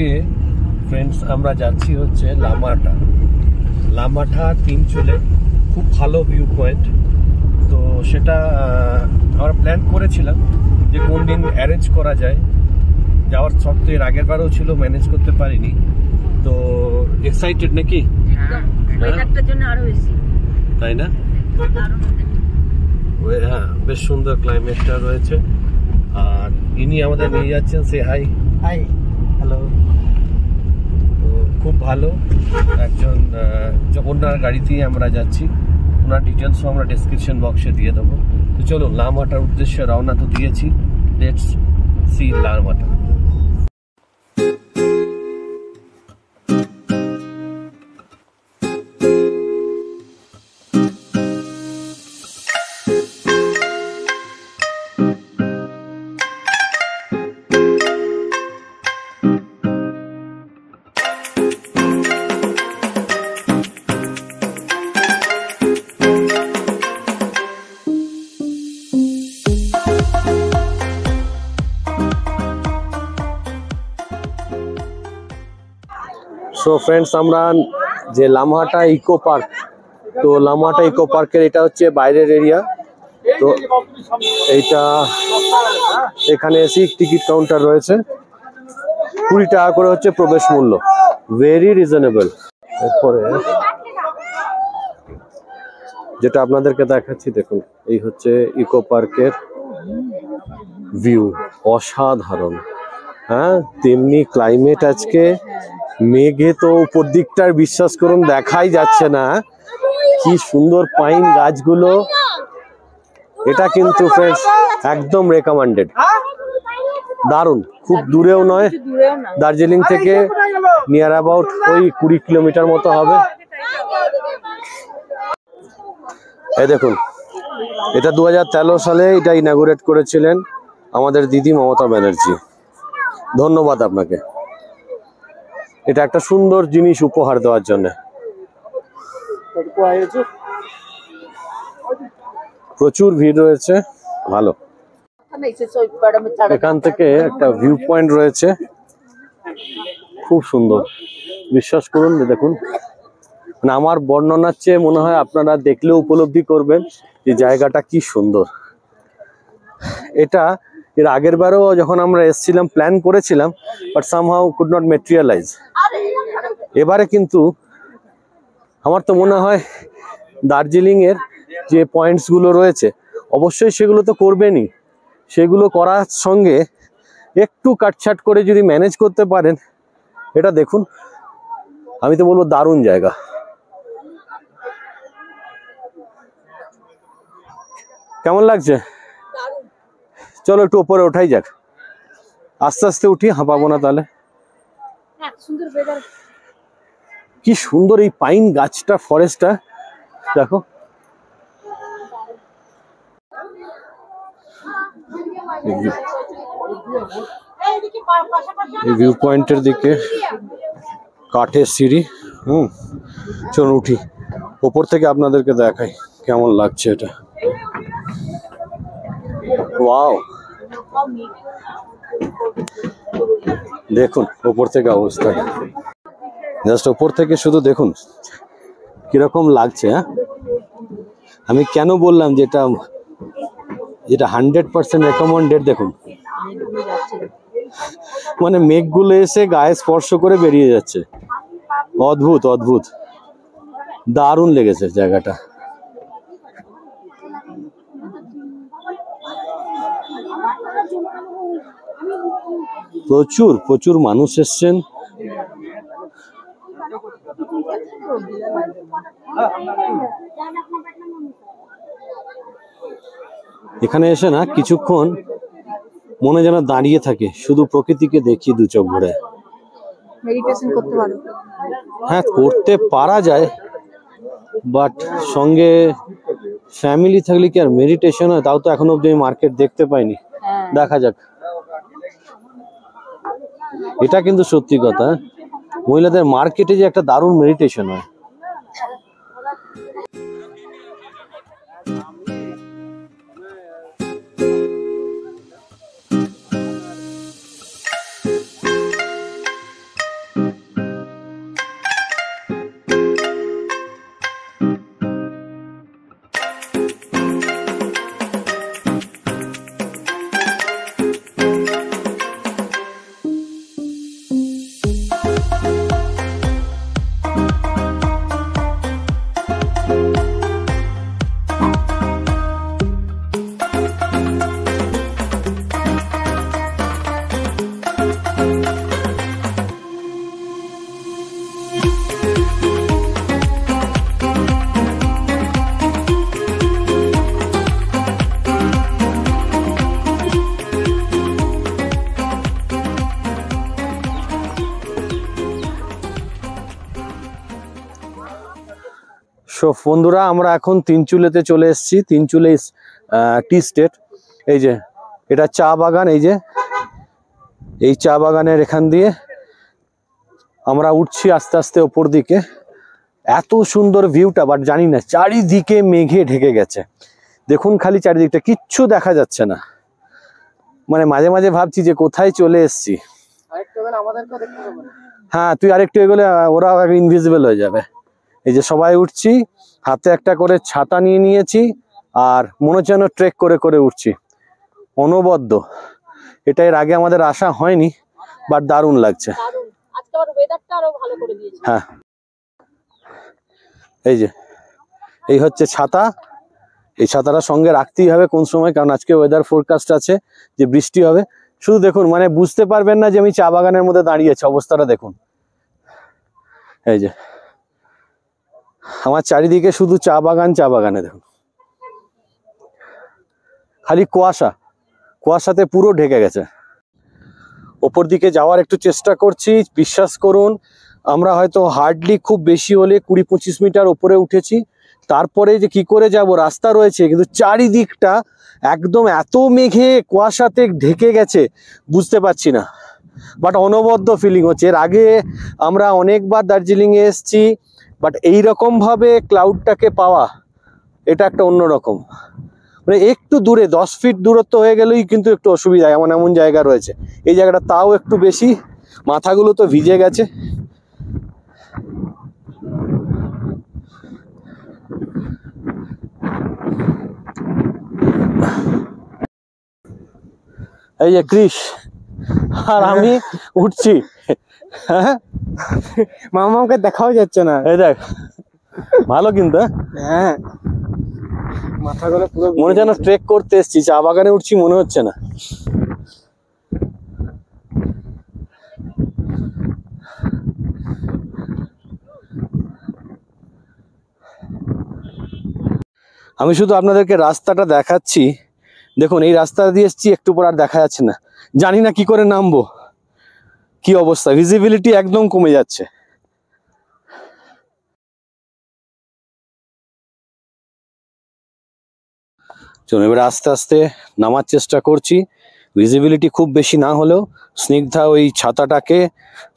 আজকে ফ্রেন্ডস আমরা যাচ্ছি হচ্ছে লামাঠা তিনচুলে, খুব ভালো ভিউ পয়েন্ট। তো সেটা আমরা প্ল্যান করেছিলাম যে কোন দিন অ্যারেঞ্জ করা যায় যাওয়ার সত্ত্বে, এর আগের বারও ছিল, ম্যানেজ করতে পারিনি। তো এক্সাইটেড নাকি? তাই না? হ্যাঁ, বেশ সুন্দর ক্লাইমেটটা রয়েছে। আর ইনি আমাদের নিয়ে যাচ্ছেন, সে হাই। হ্যালো। তো খুব ভালো একজন, ওনার গাড়িতেই আমরা যাচ্ছি। ওনার ডিটেলসও আমরা ডেসক্রিপশন বক্সে দিয়ে দেবো। তো চলো, লামাটার উদ্দেশ্যে রওনা তো দিয়েছি, লেটস সি লামাটা। সো ফ্রেন্ডস, আমরা যে লামাহাটা ইকো পার্ক, তো লামাহাটা ইকো পার্কের এটা হচ্ছে বাইরের এরিয়া। তো এইটা এখানে এসি টিকিট কাউন্টার রয়েছে, 20 টাকা করে হচ্ছে প্রবেশ মূল্য, ভেরি রিজনেবল। এরপরে যেটা আপনাদেরকে দেখাচ্ছি, দেখুন এই হচ্ছে ইকো পার্কের ভিউ, অসাধারণ। হ্যাঁ, তেমনি ক্লাইমেট আজকে, মেঘে তো উপর দিকটার বিশ্বাস করুন দেখাই যাচ্ছে না, কি সুন্দর পাইন গাছগুলো। এটা কিন্তু ফ্রেন্ডস একদম রেকমেন্ডেড, দারুণ। খুব দূরেও নয়, দার্জিলিং থেকে নিয়ার অ্যাবাউট ওই 20 কিলোমিটার মতো হবে। এই দেখুন, এটা 2013 সালে এটা ইনাগুরেট করেছিলেন আমাদের দিদি মমতা ব্যানার্জি, ধন্যবাদ আপনাকে এটা একটা সুন্দর জিনিস উপহার দেওয়ার জন্য। প্রচুর ভিড় রয়েছে, ভালো। এখান থেকে একটা ভিউ পয়েন্ট রয়েছে, খুব সুন্দর, বিশ্বাস করুন। দেখুন, মানে আমার বর্ণনার চেয়ে মনে হয় আপনারা দেখলে উপলব্ধি করবেন যে জায়গাটা কি সুন্দর। এটা এর আগের বারও যখন আমরা এসেছিলাম প্ল্যান করেছিলাম, but somehow could not materialise. এবারে কিন্তু আমার তো মনে হয় দার্জিলিং এর যে পয়েন্টস গুলো রয়েছে অবশ্যই সেগুলো তো করবেনই, সেগুলো করার সঙ্গে একটু কাটছাট করে যদি ম্যানেজ করতে পারেন, এটা দেখুন, আমি তো বলবো দারুণ জায়গা। কেমন লাগছে? চলো একটু উপরে ওঠাই যাক, আস্তে আস্তে উঠি, হাঁপাবো না তাহলে। কি সুন্দর এই পাইন গাছটা, ফরেস্টটা দেখো। এই ভিউ পয়েন্টের দিকে কাঠের সিঁড়ি। চলুন উঠি, উপর থেকে আপনাদেরকে দেখাই কেমন লাগছে এটা। ওয়াও, দেখুন উপর থেকে অবস্থাটা, জাস্ট উপর থেকে শুধু দেখুন কিরকম লাগছে। হ্যাঁ, আমি কেন বললাম যে এটা 100% রেকমেন্ডেড। দেখুন, মানে মেঘগুলো এসে গায়ে স্পর্শ করে বেরিয়ে যাচ্ছে, অদ্ভুত অদ্ভুত, দারুণ লেগেছে জায়গাটা। প্রচুর প্রচুর মানুষ এসছেন। এখানে এসে না কিছুক্ষণ মনে যেন দাঁড়িয়ে থাকে, শুধু প্রকৃতিকে দেখি দু চোখ ভরে। মেডিটেশন করতে পারো? হ্যাঁ, করতে পারা যায়, বাট সঙ্গে ফ্যামিলি থাকলে কি আর মেডিটেশন হয়? তাও তো এখনো অব্দি মার্কেট দেখতে পাইনি, দেখা যাক। এটা কিন্তু সত্যি কথা, মহিলাদের মার্কেটে যে একটা দারুণ মেডিটেশন হয়। সো বন্ধুরা, আমরা এখন তিনচুলেতে চলে এসেছি। তিনচুলে টি স্টেট। এই যে এটা চা বাগান, এই যে এই চা বাগানের এখান দিয়ে আমরা উঠছি আস্তে আস্তে ওপর দিকে। এত সুন্দর ভিউটা, বাট জানি না চারিদিকে মেঘে ঢেকে গেছে। দেখুন খালি চারিদিকটা, কিচ্ছু দেখা যাচ্ছে না। মানে মাঝে মাঝে ভাবছি যে কোথায় চলে এসেছি। হ্যাঁ, তুই আরেকটু এগোলে ওরা ইনভিজিবল হয়ে যাবে। এই যে সবাই উঠছি, হাতে একটা করে ছাতা নিয়ে নিয়েছি, আর মনে হচ্ছে যেন ট্রেক করে করে উঠছি, অনবদ্য। এটা এর আগে আমাদের আসা হয়নি, বাট দারুণ লাগছে। হ্যাঁ, এই যে এই হচ্ছে ছাতা। এই ছাতাটা সঙ্গে রাখতেই হবে কোন সময়, কারণ আজকে ওয়েদার ফোরকাস্ট আছে যে বৃষ্টি হবে। শুধু দেখুন, মানে বুঝতে পারবেন না যে আমি চা বাগানের মধ্যে দাঁড়িয়েছি। অবস্থাটা দেখুন, এই যে আমার চারিদিকে শুধু চা বাগান, চা বাগানে দেখুন খালি কুয়াশা, কুয়াশাতে পুরো ঢেকে গেছে। ওপর দিকে যাওয়ার একটু চেষ্টা করছি। বিশ্বাস করুন, আমরা হয়তো হার্ডলি খুব বেশি হলে 20-25 মিটার ওপরে উঠেছি। তারপরে যে কি করে যাব, রাস্তা রয়েছে, কিন্তু চারিদিকটা একদম এত মেঘে কুয়াশাতে ঢেকে গেছে বুঝতে পারছি না, বাট অনবদ্য ফিলিং হচ্ছে। এর আগে আমরা অনেকবার দার্জিলিংয়ে এসেছি, বাট এইরকম ভাবে ক্লাউডটাকে পাওয়া, এটা একটা অন্যরকম। মানে একটু দূরে 10 ফিট দূরত্ব হয়ে গেলেই কিন্তু একটু অসুবিধা, এমন এমন জায়গা রয়েছে। এই জায়গাটা তাও একটু বেশি, মাথাগুলো তো ভিজে গেছে। এই যে ক্রিস আর আমি উঠছি। হ্যাঁ, মামাকে দেখাও যাচ্ছে না। এই দেখ, ভালো কিন্তু। হ্যাঁ, মাথাগুলো পুরো মনে হচ্ছে যেন ট্রেক করতে এসেছি, চা বাগানে উঠছি মনে হচ্ছে না। আমি শুধু আপনাদেরকে রাস্তাটা দেখাচ্ছি। দেখুন, এই রাস্তা দিয়ে এসেছি, একটু পর আর দেখা যাচ্ছে না। জানি না কি করে নামবো, কি অবস্থা, ভিজিবিলিটি একদম কমে যাচ্ছে। চলুন এবার আস্তে আস্তে নামার চেষ্টা করছি। ভিজিবিলিটি খুব বেশি না হলেও স্নিগ্ধা ওই ছাতাটাকে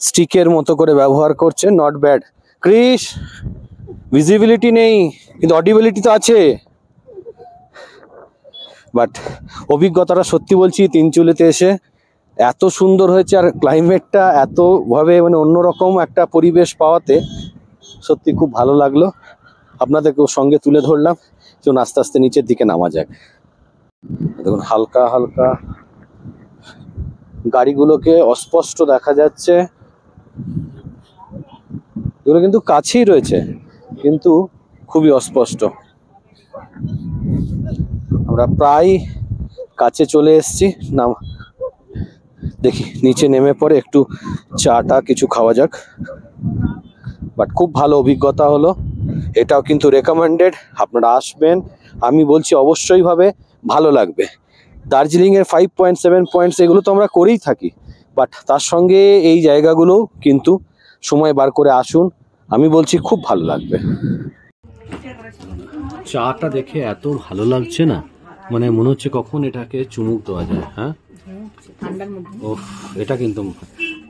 স্টিকের মতো করে ব্যবহার করছে, নট ব্যাড। ক্রিস, ভিজিবিলিটি নেই কিন্তু অডিবিলিটি তো আছে। বাট অভিজ্ঞতাটা সত্যি বলছি, তিনচুলেতে এসে এত সুন্দর হয়েছে, আর ক্লাইমেটটা এতভাবে মানে অন্যরকম একটা পরিবেশ পাওয়াতে সত্যি খুব ভালো লাগলো। আপনাদেরকেও সঙ্গে তুলে ধরলাম। চলুন আস্তে আস্তে নিচের দিকে নামা যাক। দেখুন হালকা হালকা গাড়িগুলোকে অস্পষ্ট দেখা যাচ্ছে। এগুলো কিন্তু কাছেই রয়েছে, কিন্তু খুবই অস্পষ্ট। আমরা প্রায় কাছে চলে এসেছি। নাম দেখি নিচে নেমে পড়ে একটু চাটা কিছু খাওয়া যাক। বাট খুব ভালো অভিজ্ঞতা হলো। এটাও কিন্তু রেকমেন্ডেড, আপনারা আসবেন, আমি বলছি অবশ্যই ভাবে ভালো লাগবে। দার্জিলিংয়ের 5.7 পয়েন্টস এগুলো তো আমরা করেই থাকি, বাট তার সঙ্গে এই জায়গাগুলো কিন্তু সময় বার করে আসুন, আমি বলছি খুব ভালো লাগবে। চাটা দেখে এত ভালো লাগছে না, মানে মনে হচ্ছে কখন এটাকে চুমুক দেওয়া যায়। হ্যাঁ, ও এটা কিন্তু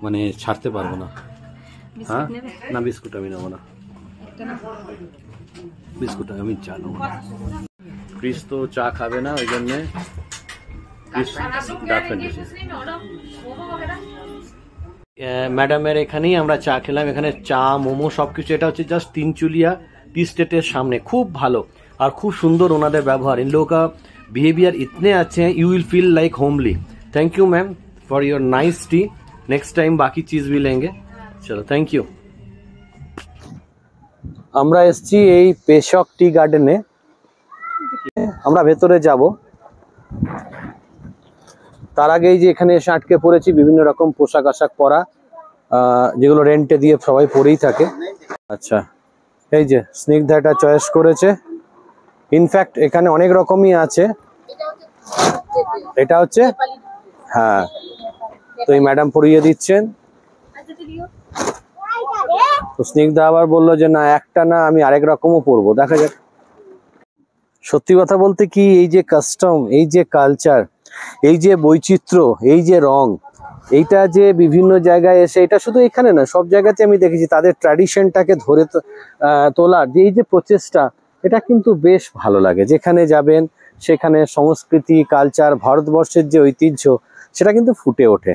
মানে ছাড়তে পারবো না। হ্যাঁ না, বিস্কুট আমি নেবো না, বিস্কুট আমি চা নেবো না। ক্রিস তো চা খাবে না, ওই জন্যে ম্যাডামের এখানেই আমরা চা খেলাম। এখানে চা, মোমো সবকিছু। এটা হচ্ছে জাস্ট তিনচুলিয়া टी स्टेटेर सामने, खूब भालो और खूब सुंदर ओनादेर व्यवहार। इन लोगों का बिहेवियर इतने अच्छे हैं, you will feel like homely. Thank you ma'am for your nice T. Next time बाकी चीज भी लेंगे। चलो थैंक यू। আমরা এসেছি এই পেশক টি গার্ডেনে। আমরা ভেতরে যাব, তার আগেই যে এখানে এসে আটকে পড়েছি বিভিন্ন রকম পোশাক আশাক পরা, যেগুলো রেন্টে দিয়ে সবাই পরেই থাকে। আচ্ছা, এই যে স্নিগ্ধা এটা চয়েস করেছে। ইনফ্যাক্ট এখানে অনেক রকমই আছে। এটা হচ্ছে, হ্যাঁ, তো এই ম্যাডাম পরিয়ে দিচ্ছেন। তো স্নিগ্ধা আবার বললো যে না একটা না, আমি আরেক রকমও পরবো, দেখা যাক। সত্যি কথা বলতে কি, এই যে কাস্টম, এই যে কালচার, এই যে বৈচিত্র্য, এই যে রং, এইটা যে বিভিন্ন জায়গায় এসে, এটা শুধু এখানে না, সব জায়গাতে আমি দেখেছি তাদের ট্র্যাডিশনটাকে ধরে তোলার যে এই যে প্রচেষ্টা, এটা কিন্তু বেশ ভালো লাগে। যেখানে যাবেন সেখানে সংস্কৃতি, কালচার, ভারতবর্ষের যে ঐতিহ্য, সেটা কিন্তু ফুটে ওঠে।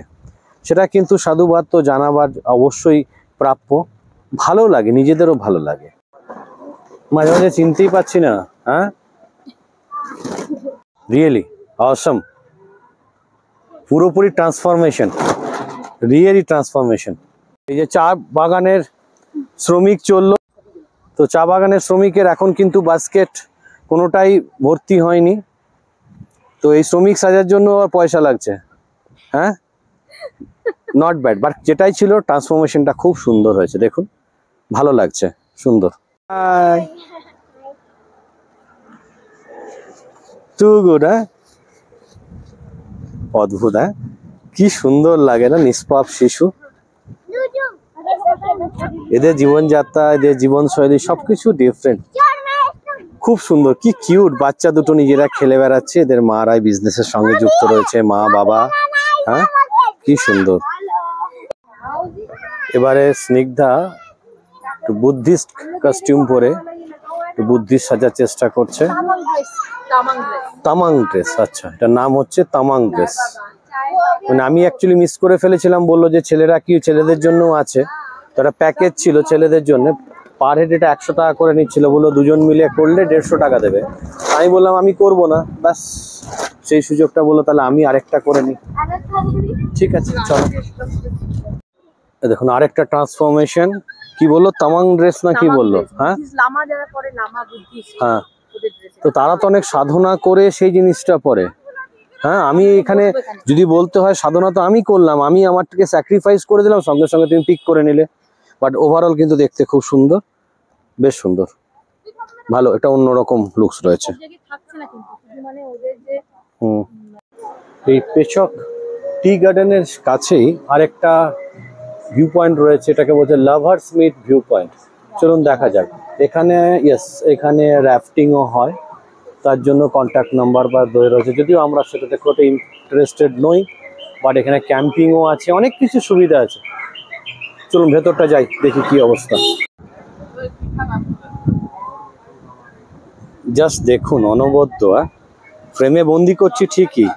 সেটা কিন্তু সাধুবাদ তো জানাবার অবশ্যই প্রাপ্য। ভালো লাগে, নিজেদেরও ভালো লাগে। মাঝে মাঝে চিনতেই পারছি না। হ্যাঁ, রিয়েলি অসম, পুরোপুরি ট্রান্সফরমেশন, রিয়েলি ট্রান্সফরমেশন। এই যে চা বাগানের শ্রমিক চললো, তো চা বাগানের শ্রমিকের এখন কিন্তু বাস্কেট কোনোটাই ভর্তি হয়নি, তো এই শ্রমিক সাজার জন্য আর পয়সা লাগছে। হ্যাঁ, নট ব্যাড, বাট যেটাই ছিল ট্রান্সফরমেশনটা খুব সুন্দর হয়েছে, দেখুন ভালো লাগছে, সুন্দর। Too good. হ্যাঁ, অদ্ভুত। হ্যাঁ, কি সুন্দর লাগে না, নিষ্পাপ শিশু। এদের জীবনযাত্রা, এদের জীবনশৈলী সবকিছু ডিফারেন্ট, খুব সুন্দর। কি কিউট বাচ্চা দুটো নিজেরা খেলে বেড়াচ্ছে, এদের মারাই বিজনেসের সঙ্গে যুক্ত রয়েছে, মা বাবা। হ্যাঁ, কি সুন্দর। এবারে স্নিগ্ধা একটু বুদ্ধিস্ট কস্টিউম পরে বুদ্ধিস্ট সাজার চেষ্টা করছে। তামাং ড্রেস, আচ্ছা, এটার নাম হচ্ছে তামাং ড্রেস। মানে আমি অ্যাকচুয়ালি মিস করে ফেলেছিলাম, বললো যে ছেলেরা কি, ছেলেদের জন্য আছে, তো একটা প্যাকেজ ছিল ছেলেদের জন্য, পার হেড এটা 100 টাকা করে নিচ্ছিল, বললো দুজন মিলে করলে 150 টাকা দেবে। আমি বললাম আমি করব না, ব্যাস সেই সুযোগটা বললো তাহলে আমি আরেকটা করে নিই। ঠিক আছে, চলো। দেখুন আরেকটা ট্রান্সফরমেশন, কি বললো, তামাং ড্রেস না কি বললো? হ্যাঁ, হ্যাঁ, তো তারা তো অনেক সাধনা করে সেই জিনিসটা পরে। হ্যাঁ, আমি এখানে যদি বলতে হয় সাধনা তো আমি করলাম, আমি আমারটাকে স্যাক্রিফাইস করে দিলাম, সঙ্গে সঙ্গে তুমি পিক করে নিলে। বাট ওভারঅল কিন্তু দেখতে খুব সুন্দর, বেশ সুন্দর, ভালো, এটা অন্যরকম লুকস রয়েছে। এই পেচক টি গার্ডেনের কাছেই আরেকটা ভিউ পয়েন্ট রয়েছে, এটাকে বলছে লাভার্স মিট ভিউ পয়েন্ট। চলুন দেখা যাক। এখানে এখানে র্যাফটিংও হয়, তার জন্য কন্ট্যাক্ট নাম্বার বা দয়ে রয়েছে, যদিও আমরা সেটাতে খুব ইন্টারেস্টেড নই, বাট এখানে ক্যাম্পিংও আছে, অনেক কিছু সুবিধা আছে। চলুন ভেতরটা যাই, দেখি কি অবস্থা। জাস্ট দেখুন, অনবদ্য। ফ্রেমে বন্দি করছি ঠিকই,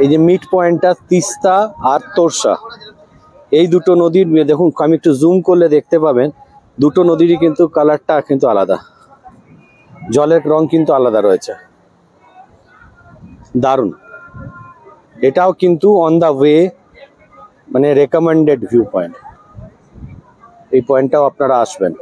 এই যে মিড পয়েন্টটা তিস্তা আর তোরসা, এই দুটো নদীর, দেখুন আমি একটু জুম করলে দেখতে পাবেন দুটো নদীরই কিন্তু কালারটা কিন্তু আলাদা, জলের রং কিন্তু আলাদা রয়েছে, দারুণ। এটাও কিন্তু অন দা ওয়ে, মানে রেকমেন্ডেড ভিউ পয়েন্ট, এই পয়েন্টটাও আপনারা আসবেন।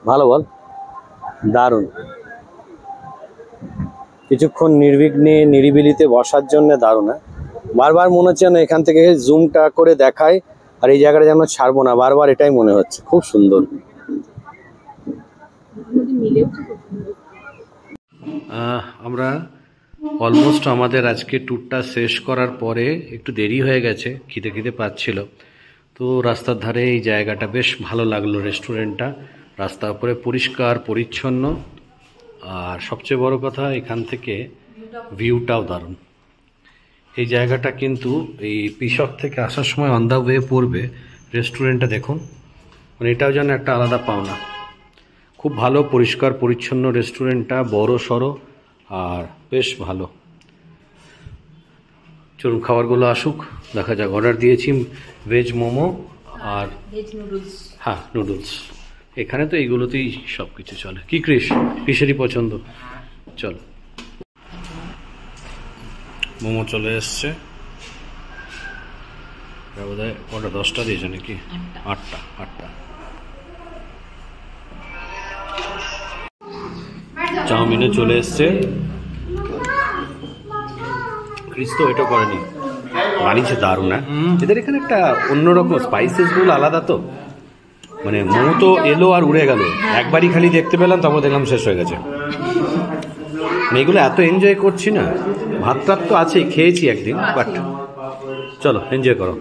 ভালো বল, দারুণ। কিছুক্ষণ নির্বিঘ্নে নিরিবিলিতে বসার জন্য দারুণ। বারবার মনে হচ্ছে না এখান থেকে জুমটা করে দেখায়, আর এই জায়গাটা যেন ছাড়বো না, বারবার এটাই মনে হচ্ছে, খুব সুন্দর। আমরা অলমোস্ট আমাদের আজকে ট্যুরটা শেষ করার পরে একটু দেরি হয়ে গেছে, খিদে খিদে পাচ্ছিল, তো রাস্তার ধারে এই জায়গাটা বেশ ভালো লাগলো, রেস্টুরেন্টটা, রাস্তার উপরে পরিষ্কার পরিচ্ছন্ন, আর সবচেয়ে বড় কথা এখান থেকে ভিউটাও দারুণ। এই জায়গাটা কিন্তু এই পিশক থেকে আসার সময় অন দ্য ওয়ে পড়বে, রেস্টুরেন্টটা দেখুন, মানে এটাও যেন একটা আলাদা পাওনা। খুব ভালো, পরিষ্কার পরিচ্ছন্ন রেস্টুরেন্টটা, বড় সড়ো, আর বেশ ভালো। চলুন খাবারগুলো আসুক, দেখা যাক। অর্ডার দিয়েছি ভেজ মোমো আর ভেজ নুডলস। হ্যাঁ, নুডলস। এখানে তো এইগুলোতেই সব কিছু চলে। কি ক্রিসেরই পছন্দ। চল, মোমো চলে এসছে, বোধহয় ওটা 10টা দিয়েছে নাকি? 8টা। চাউমিনে চলে এসছে। ক্রিস তো এটা করেনি, বানিয়েছে দারুণ। হ্যাঁ, এদের এখানে একটা অন্যরকম স্পাইসেসগুলো আলাদা তো, মানে মোমো তো এলো আর উড়ে গেল, একবারই খালি দেখতে পেলাম, তারপর দেখলাম শেষ হয়ে গেছে। মানে এগুলো এত এনজয় করছি না, ভাত টাত তো আছেই, খেয়েছি একদিন, বাট চলো এনজয় করো।